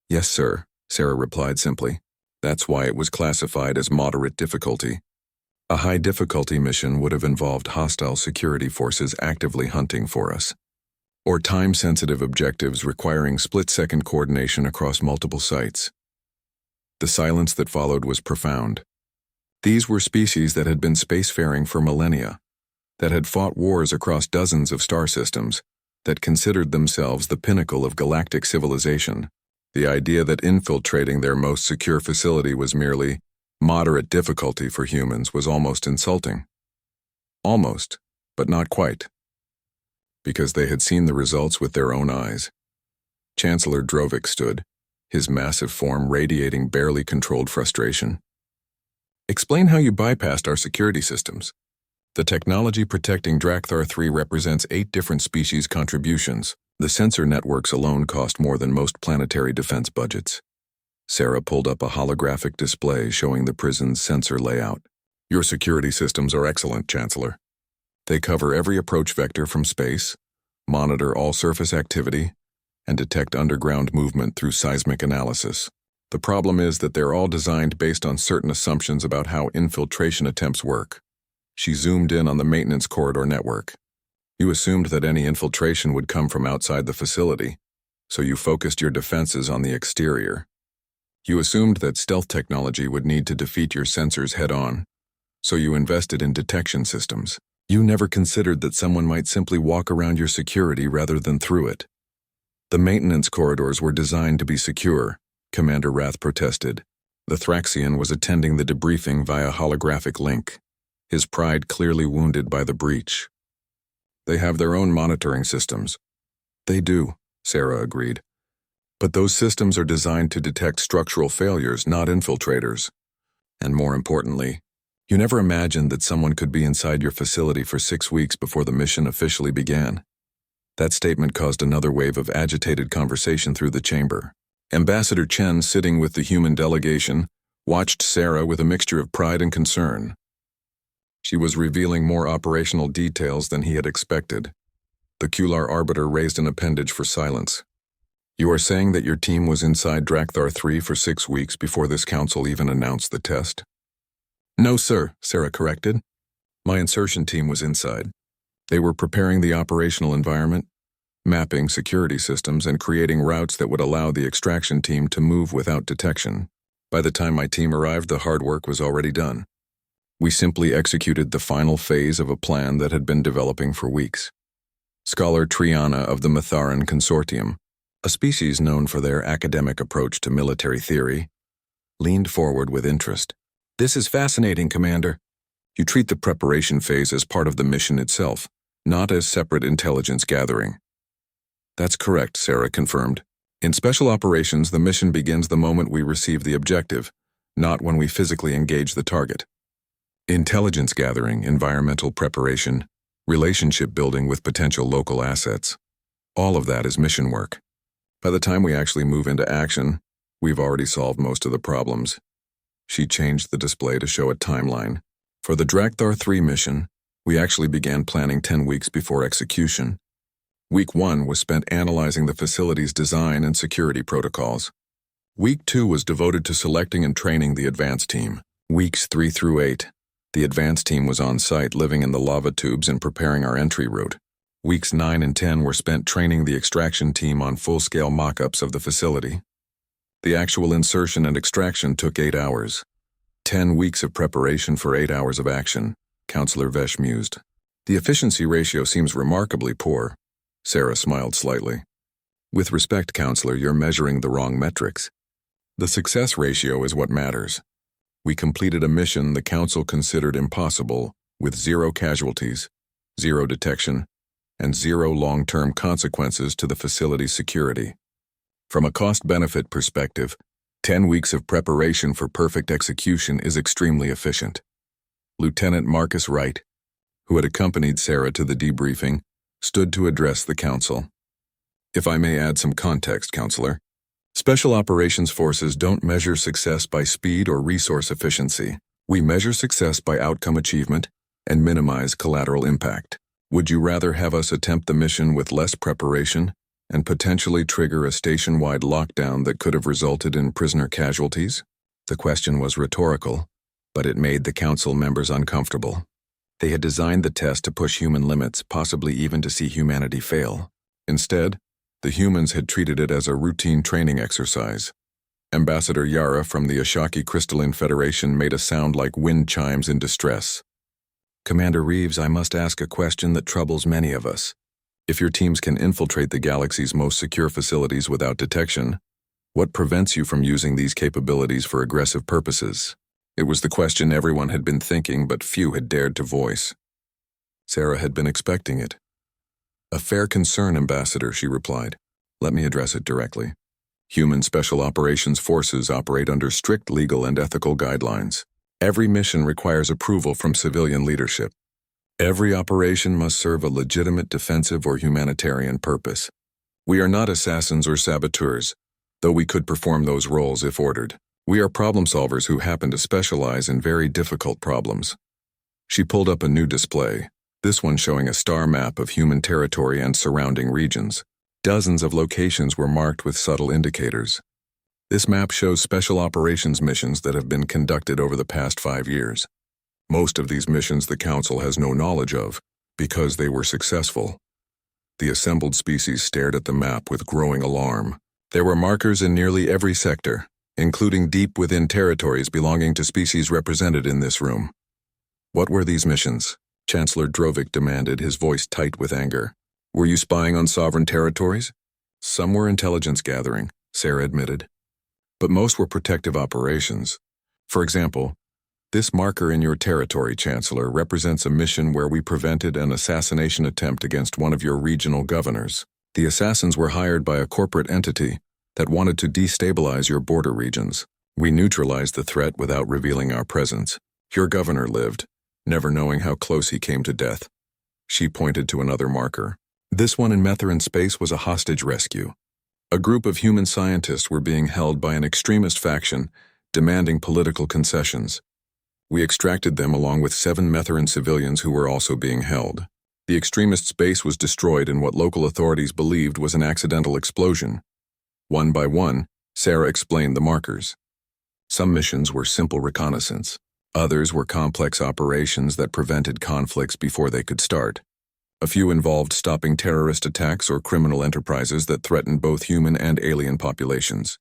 Yes, sir, Sarah replied simply. That's why it was classified as moderate difficulty. A high-difficulty mission would have involved hostile security forces actively hunting for us, or time-sensitive objectives requiring split-second coordination across multiple sites. The silence that followed was profound. These were species that had been spacefaring for millennia, that had fought wars across dozens of star systems, that considered themselves the pinnacle of galactic civilization. The idea that infiltrating their most secure facility was merely moderate difficulty for humans was almost insulting. Almost, but not quite. Because they had seen the results with their own eyes. Chancellor Drovik stood, his massive form radiating barely controlled frustration. Explain how you bypassed our security systems. The technology protecting Drakthar 3 represents 8 different species contributions. The sensor networks alone cost more than most planetary defense budgets. Sarah pulled up a holographic display showing the prison's sensor layout. Your security systems are excellent, Chancellor. They cover every approach vector from space, monitor all surface activity, and detect underground movement through seismic analysis. The problem is that they're all designed based on certain assumptions about how infiltration attempts work. She zoomed in on the maintenance corridor network. You assumed that any infiltration would come from outside the facility, so you focused your defenses on the exterior. You assumed that stealth technology would need to defeat your sensors head-on, so you invested in detection systems. You never considered that someone might simply walk around your security rather than through it. The maintenance corridors were designed to be secure, Commander Rath protested. The Thraxian was attending the debriefing via holographic link, his pride clearly wounded by the breach. They have their own monitoring systems. They do, Sarah agreed. But those systems are designed to detect structural failures, not infiltrators. And more importantly, you never imagined that someone could be inside your facility for 6 weeks before the mission officially began. That statement caused another wave of agitated conversation through the chamber. Ambassador Chen, sitting with the human delegation, watched Sarah with a mixture of pride and concern. She was revealing more operational details than he had expected. The Kular Arbiter raised an appendage for silence. You are saying that your team was inside Drakthar 3 for 6 weeks before this council even announced the test? No, sir, Sarah corrected. My insertion team was inside. They were preparing the operational environment, mapping security systems, and creating routes that would allow the extraction team to move without detection. By the time my team arrived, the hard work was already done. We simply executed the final phase of a plan that had been developing for weeks. Scholar Triana of the Matharan Consortium, a species known for their academic approach to military theory, leaned forward with interest. This is fascinating, Commander. You treat the preparation phase as part of the mission itself, not as separate intelligence gathering. That's correct, Sarah confirmed. In special operations, the mission begins the moment we receive the objective, not when we physically engage the target. Intelligence gathering, environmental preparation, relationship building with potential local assets. All of that is mission work. By the time we actually move into action, we've already solved most of the problems. She changed the display to show a timeline. For the Drakthar 3 mission, we actually began planning 10 weeks before execution. Week 1 was spent analyzing the facility's design and security protocols. Week 2 was devoted to selecting and training the advance team. Weeks 3 through 8, the advance team was on site living in the lava tubes and preparing our entry route. Weeks 9 and 10 were spent training the extraction team on full-scale mock-ups of the facility. The actual insertion and extraction took 8 hours. 10 weeks of preparation for 8 hours of action, Counselor Vesh mused. The efficiency ratio seems remarkably poor. Sarah smiled slightly. With respect, Counselor, you're measuring the wrong metrics. The success ratio is what matters. We completed a mission the Council considered impossible, with 0 casualties, 0 detection, and 0 long-term consequences to the facility's security. From a cost-benefit perspective, 10 weeks of preparation for perfect execution is extremely efficient. Lieutenant Marcus Wright, who had accompanied Sarah to the debriefing, stood to address the Council. If I may add some context, Counselor, Special Operations Forces don't measure success by speed or resource efficiency. We measure success by outcome achievement and minimize collateral impact. Would you rather have us attempt the mission with less preparation and potentially trigger a station-wide lockdown that could have resulted in prisoner casualties? The question was rhetorical, but it made the Council members uncomfortable. They had designed the test to push human limits, possibly even to see humanity fail. Instead, the humans had treated it as a routine training exercise. Ambassador Yara from the Ashaki Crystalline Federation made a sound like wind chimes in distress. Commander Reeves, I must ask a question that troubles many of us. If your teams can infiltrate the galaxy's most secure facilities without detection, what prevents you from using these capabilities for aggressive purposes? It was the question everyone had been thinking, but few had dared to voice. Sarah had been expecting it. A fair concern, Ambassador, she replied. Let me address it directly. Human Special Operations Forces operate under strict legal and ethical guidelines. Every mission requires approval from civilian leadership. Every operation must serve a legitimate defensive or humanitarian purpose. We are not assassins or saboteurs, though we could perform those roles if ordered. We are problem solvers who happen to specialize in very difficult problems. She pulled up a new display, this one showing a star map of human territory and surrounding regions. Dozens of locations were marked with subtle indicators. This map shows special operations missions that have been conducted over the past 5 years. Most of these missions the Council has no knowledge of, Because they were successful. The assembled species stared at the map with growing alarm. There were markers in nearly every sector, including deep within territories belonging to species represented in this room. What were these missions? Chancellor Drovik demanded, his voice tight with anger. Were you spying on sovereign territories? Some were intelligence gathering, Sarah admitted. But most were protective operations. For example, this marker in your territory, Chancellor, represents a mission where we prevented an assassination attempt against one of your regional governors. The assassins were hired by a corporate entity that wanted to destabilize your border regions. We neutralized the threat without revealing our presence. Your governor lived, never knowing how close he came to death. She pointed to another marker. This one in Metherin space was a hostage rescue. A group of human scientists were being held by an extremist faction, demanding political concessions. We extracted them along with 7 Metherin civilians who were also being held. The extremist's base was destroyed in what local authorities believed was an accidental explosion. One by one, Sarah explained the markers. Some missions were simple reconnaissance. Others were complex operations that prevented conflicts before they could start. A few involved stopping terrorist attacks or criminal enterprises that threatened both human and alien populations.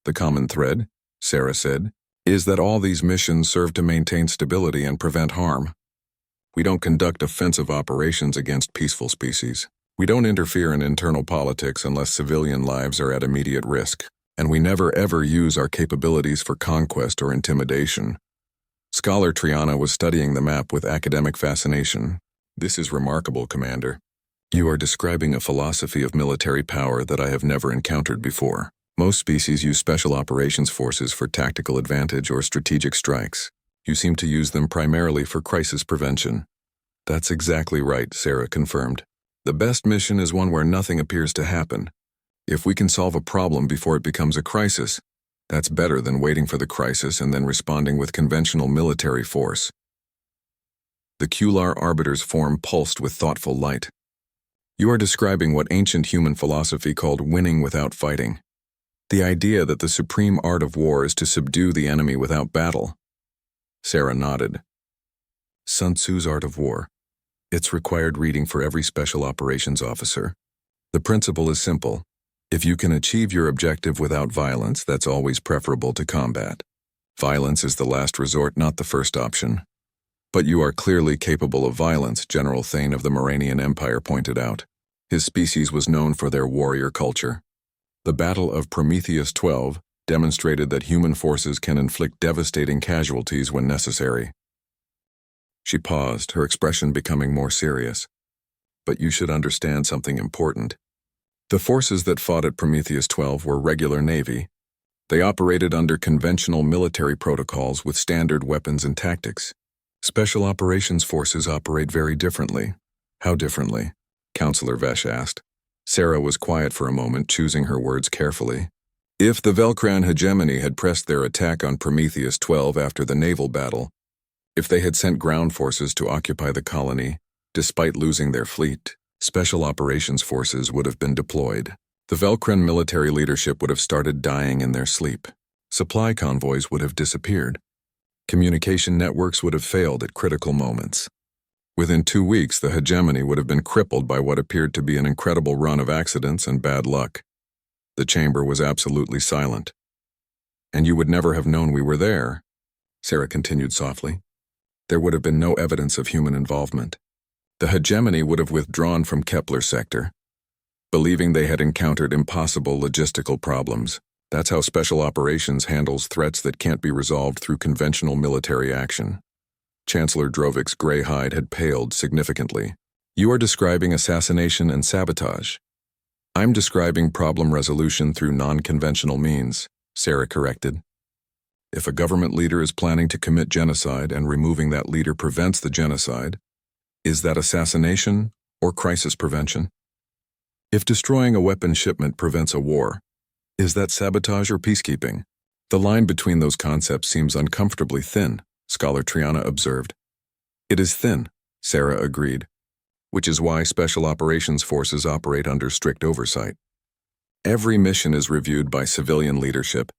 The common thread, Sarah said, is that all these missions serve to maintain stability and prevent harm. We don't conduct offensive operations against peaceful species. We don't interfere in internal politics unless civilian lives are at immediate risk. And we never ever use our capabilities for conquest or intimidation. Scholar Triana was studying the map with academic fascination. This is remarkable, Commander. You are describing a philosophy of military power that I have never encountered before. Most species use special operations forces for tactical advantage or strategic strikes. You seem to use them primarily for crisis prevention. That's exactly right, Sarah confirmed. The best mission is one where nothing appears to happen. If we can solve a problem before it becomes a crisis, that's better than waiting for the crisis and then responding with conventional military force. The Kular Arbiter's form pulsed with thoughtful light. You are describing what ancient human philosophy called winning without fighting. The idea that the supreme art of war is to subdue the enemy without battle. Sarah nodded. Sun Tzu's Art of War. It's required reading for every special operations officer. The principle is simple. If you can achieve your objective without violence, that's always preferable to combat. Violence is the last resort, not the first option. But you are clearly capable of violence, General Thane of the Moranian Empire pointed out. His species was known for their warrior culture. The Battle of Prometheus 12 demonstrated that human forces can inflict devastating casualties when necessary. She paused, her expression becoming more serious. But you should understand something important. The forces that fought at Prometheus 12 were regular Navy. They operated under conventional military protocols with standard weapons and tactics. Special operations forces operate very differently. How differently? Counselor Vesh asked. Sarah was quiet for a moment, choosing her words carefully. If the Velcran hegemony had pressed their attack on Prometheus 12 after the naval battle, if they had sent ground forces to occupy the colony, despite losing their fleet, special operations forces would have been deployed. The Velcran military leadership would have started dying in their sleep. Supply convoys would have disappeared. Communication networks would have failed at critical moments. Within 2 weeks, the hegemony would have been crippled by what appeared to be an incredible run of accidents and bad luck. The chamber was absolutely silent. And you would never have known we were there, Sarah continued softly. There would have been no evidence of human involvement. The hegemony would have withdrawn from Kepler sector, believing they had encountered impossible logistical problems. That's how special operations handles threats that can't be resolved through conventional military action. Chancellor Drovik's gray hide had paled significantly. You are describing assassination and sabotage. I'm describing problem resolution through non-conventional means, Sarah corrected. If a government leader is planning to commit genocide and removing that leader prevents the genocide, is that assassination or crisis prevention? If destroying a weapon shipment prevents a war, is that sabotage or peacekeeping? The line between those concepts seems uncomfortably thin, Scholar Triana observed. It is thin, Sarah agreed, which is why special operations forces operate under strict oversight. Every mission is reviewed by civilian leadership.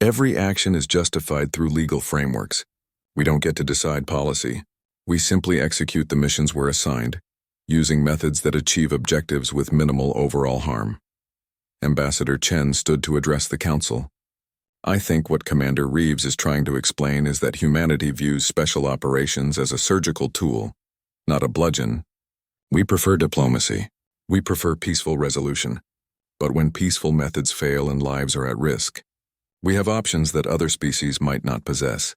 Every action is justified through legal frameworks. We don't get to decide policy. We simply execute the missions we're assigned, using methods that achieve objectives with minimal overall harm. Ambassador Chen stood to address the council. I think what Commander Reeves is trying to explain is that humanity views special operations as a surgical tool, not a bludgeon. We prefer diplomacy. We prefer peaceful resolution. But when peaceful methods fail and lives are at risk, we have options that other species might not possess.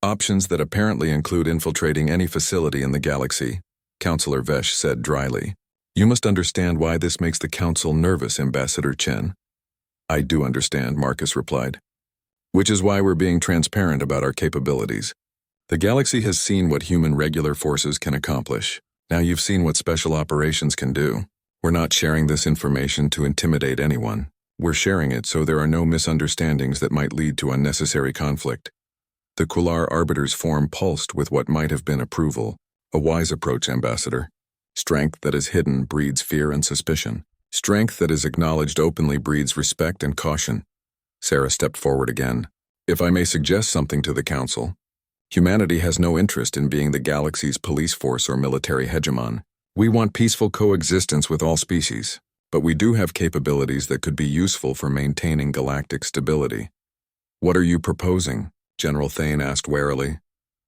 Options that apparently include infiltrating any facility in the galaxy, Counselor Vesh said dryly. You must understand why this makes the Council nervous, Ambassador Chen. I do understand, Marcus replied. Which is why we're being transparent about our capabilities. The galaxy has seen what human regular forces can accomplish. Now you've seen what special operations can do. We're not sharing this information to intimidate anyone. We're sharing it so there are no misunderstandings that might lead to unnecessary conflict. The Kular Arbiter's form pulsed with what might have been approval. A wise approach, Ambassador. Strength that is hidden breeds fear and suspicion. Strength that is acknowledged openly breeds respect and caution. Sarah stepped forward again. If I may suggest something to the Council, humanity has no interest in being the galaxy's police force or military hegemon. We want peaceful coexistence with all species, but we do have capabilities that could be useful for maintaining galactic stability. What are you proposing? General Thane asked warily.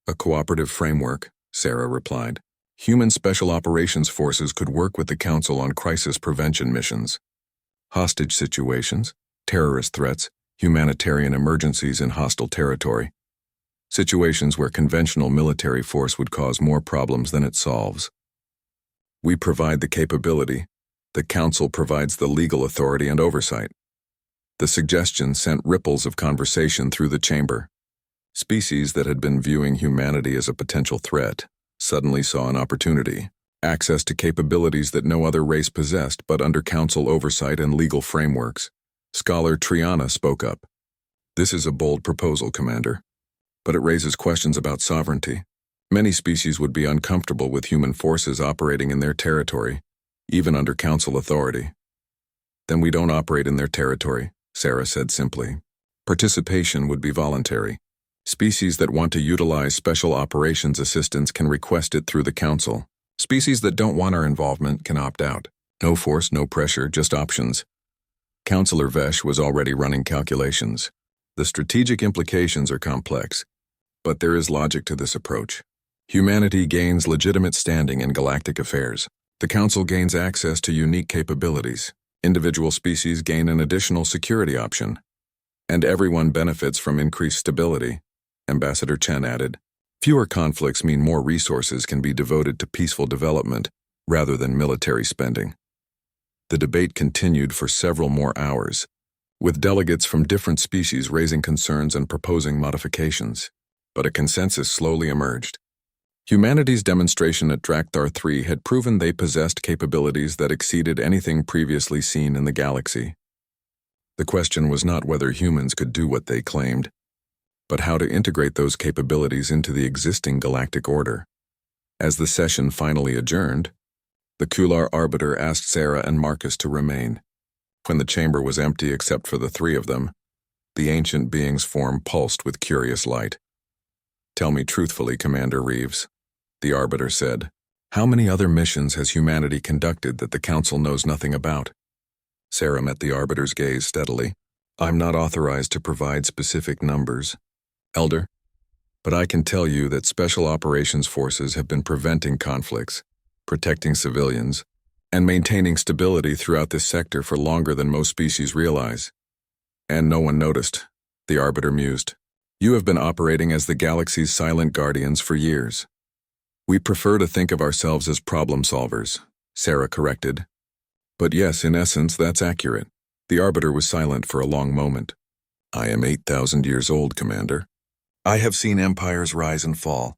A cooperative framework, Sarah replied. Human special operations forces could work with the Council on crisis prevention missions. Hostage situations, terrorist threats, humanitarian emergencies in hostile territory. Situations where conventional military force would cause more problems than it solves. We provide the capability. The Council provides the legal authority and oversight. The suggestion sent ripples of conversation through the chamber. Species that had been viewing humanity as a potential threat suddenly saw an opportunity, access to capabilities that no other race possessed but under Council oversight and legal frameworks. Scholar Triana spoke up. This is a bold proposal, Commander, but it raises questions about sovereignty. Many species would be uncomfortable with human forces operating in their territory, even under Council authority. Then we don't operate in their territory, Sarah said simply. Participation would be voluntary. Species that want to utilize special operations assistance can request it through the Council. Species that don't want our involvement can opt out. No force, no pressure, just options. Counselor Vesh was already running calculations. The strategic implications are complex, but there is logic to this approach. Humanity gains legitimate standing in galactic affairs. The Council gains access to unique capabilities. Individual species gain an additional security option. And everyone benefits from increased stability, Ambassador Chen added. Fewer conflicts mean more resources can be devoted to peaceful development rather than military spending. The debate continued for several more hours, with delegates from different species raising concerns and proposing modifications. But a consensus slowly emerged. Humanity's demonstration at Drakthar 3 had proven they possessed capabilities that exceeded anything previously seen in the galaxy. The question was not whether humans could do what they claimed, but how to integrate those capabilities into the existing galactic order. As the session finally adjourned, the Kular Arbiter asked Sarah and Marcus to remain. When the chamber was empty except for the three of them, the ancient being's form pulsed with curious light. Tell me truthfully, Commander Reeves, the Arbiter said. How many other missions has humanity conducted that the Council knows nothing about? Sarah met the Arbiter's gaze steadily. I'm not authorized to provide specific numbers, Elder, but I can tell you that Special Operations Forces have been preventing conflicts, protecting civilians, and maintaining stability throughout this sector for longer than most species realize. And no one noticed, the Arbiter mused. You have been operating as the galaxy's silent guardians for years. We prefer to think of ourselves as problem solvers, Sarah corrected. But yes, in essence, that's accurate. The Arbiter was silent for a long moment. I am 8,000 years old, Commander. I have seen empires rise and fall.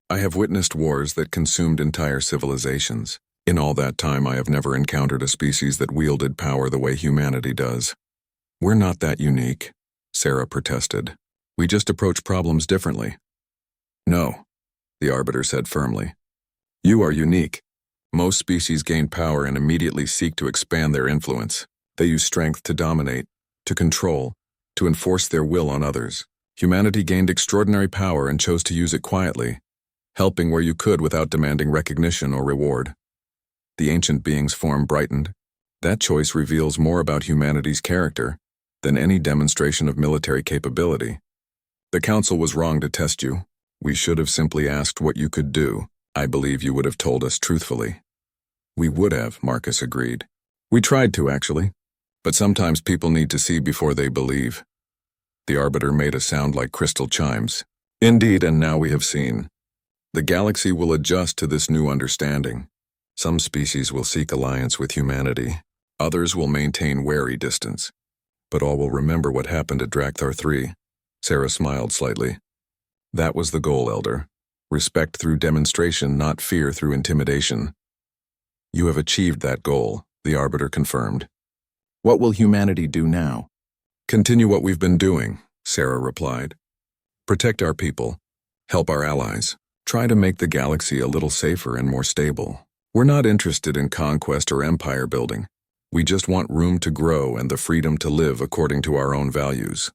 I have witnessed wars that consumed entire civilizations. In all that time, I have never encountered a species that wielded power the way humanity does. We're not that unique, Sarah protested. We just approach problems differently. No, the Arbiter said firmly. You are unique. Most species gain power and immediately seek to expand their influence. They use strength to dominate, to control, to enforce their will on others. Humanity gained extraordinary power and chose to use it quietly, helping where you could without demanding recognition or reward. The ancient being's form brightened. That choice reveals more about humanity's character than any demonstration of military capability. The council was wrong to test you. We should have simply asked what you could do. I believe you would have told us truthfully. We would have, Marcus agreed. We tried to, actually. But sometimes people need to see before they believe. The Arbiter made a sound like crystal chimes. Indeed, and now we have seen. The galaxy will adjust to this new understanding. Some species will seek alliance with humanity. Others will maintain wary distance. But all will remember what happened at Drakthar 3. Sarah smiled slightly. That was the goal, Elder. Respect through demonstration, not fear through intimidation. You have achieved that goal, the Arbiter confirmed. What will humanity do now? Continue what we've been doing, Sarah replied. Protect our people. Help our allies. Try to make the galaxy a little safer and more stable. We're not interested in conquest or empire building. We just want room to grow and the freedom to live according to our own values.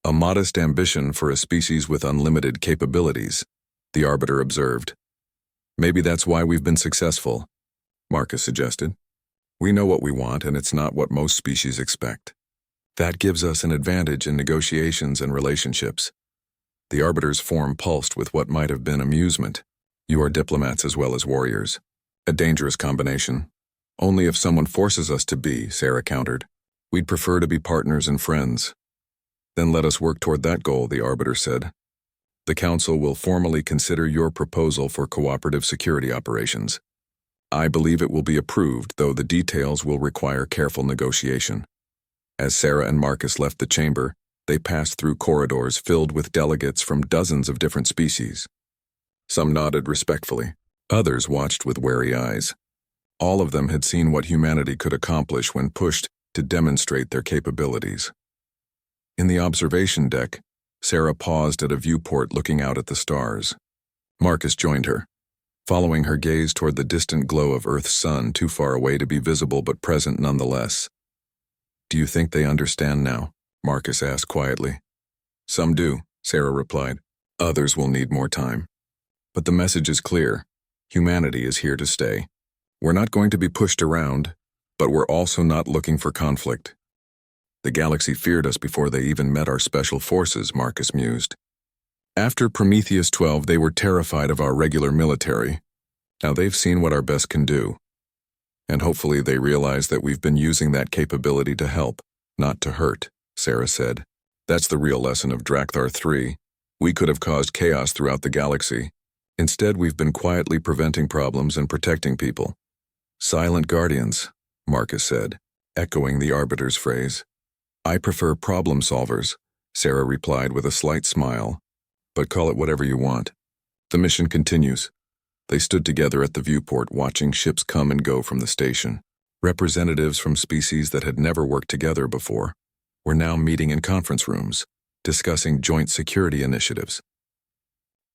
A modest ambition for a species with unlimited capabilities, the Arbiter observed. Maybe that's why we've been successful, Marcus suggested. We know what we want, and it's not what most species expect. That gives us an advantage in negotiations and relationships. The Arbiter's form pulsed with what might have been amusement. You are diplomats as well as warriors. A dangerous combination. Only if someone forces us to be, Sarah countered. We'd prefer to be partners and friends. Then let us work toward that goal, the Arbiter said. The Council will formally consider your proposal for cooperative security operations. I believe it will be approved, though the details will require careful negotiation. As Sarah and Marcus left the chamber, they passed through corridors filled with delegates from dozens of different species. Some nodded respectfully. Others watched with wary eyes. All of them had seen what humanity could accomplish when pushed to demonstrate their capabilities. In the observation deck, Sarah paused at a viewport looking out at the stars. Marcus joined her, following her gaze toward the distant glow of Earth's sun, too far away to be visible but present nonetheless. Do you think they understand now? Marcus asked quietly. Some do, Sarah replied. Others will need more time. But the message is clear. Humanity is here to stay. We're not going to be pushed around, but we're also not looking for conflict. The galaxy feared us before they even met our special forces, Marcus mused. After Prometheus 12, they were terrified of our regular military. Now they've seen what our best can do. And hopefully they realize that we've been using that capability to help, not to hurt, Sarah said. That's the real lesson of Drakthar 3. We could have caused chaos throughout the galaxy. Instead, we've been quietly preventing problems and protecting people. Silent guardians, Marcus said, echoing the Arbiter's phrase. I prefer problem solvers, Sarah replied with a slight smile. But call it whatever you want. The mission continues. They stood together at the viewport watching ships come and go from the station. Representatives from species that had never worked together before were now meeting in conference rooms, discussing joint security initiatives.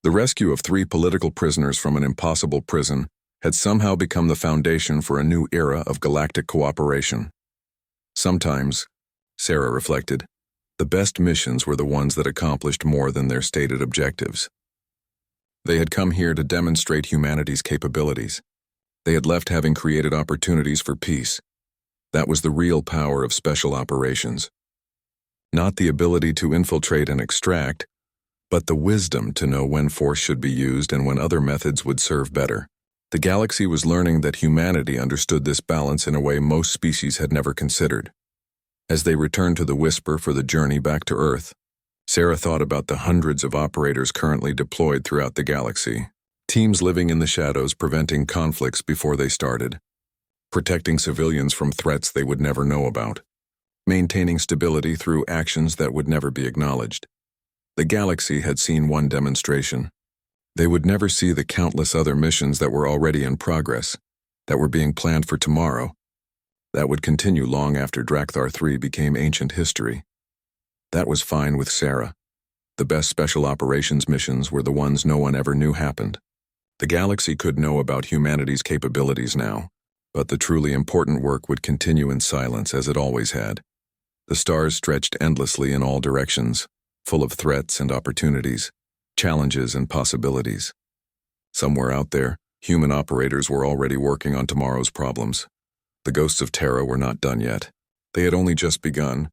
The rescue of 3 political prisoners from an impossible prison had somehow become the foundation for a new era of galactic cooperation. Sometimes, Sarah reflected, the best missions were the ones that accomplished more than their stated objectives. They had come here to demonstrate humanity's capabilities. They had left having created opportunities for peace. That was the real power of special operations. Not the ability to infiltrate and extract, but the wisdom to know when force should be used and when other methods would serve better. The galaxy was learning that humanity understood this balance in a way most species had never considered. As they returned to the Whisper for the journey back to Earth, Sarah thought about the hundreds of operators currently deployed throughout the galaxy. Teams living in the shadows preventing conflicts before they started. Protecting civilians from threats they would never know about. Maintaining stability through actions that would never be acknowledged. The galaxy had seen one demonstration. They would never see the countless other missions that were already in progress, that were being planned for tomorrow. That would continue long after Drakthar 3 became ancient history. That was fine with Sarah. The best special operations missions were the ones no one ever knew happened. The galaxy could know about humanity's capabilities now, but the truly important work would continue in silence as it always had. The stars stretched endlessly in all directions, full of threats and opportunities, challenges and possibilities. Somewhere out there, Human operators were already working on tomorrow's problems. The ghosts of Terra were not done yet. They had only just begun,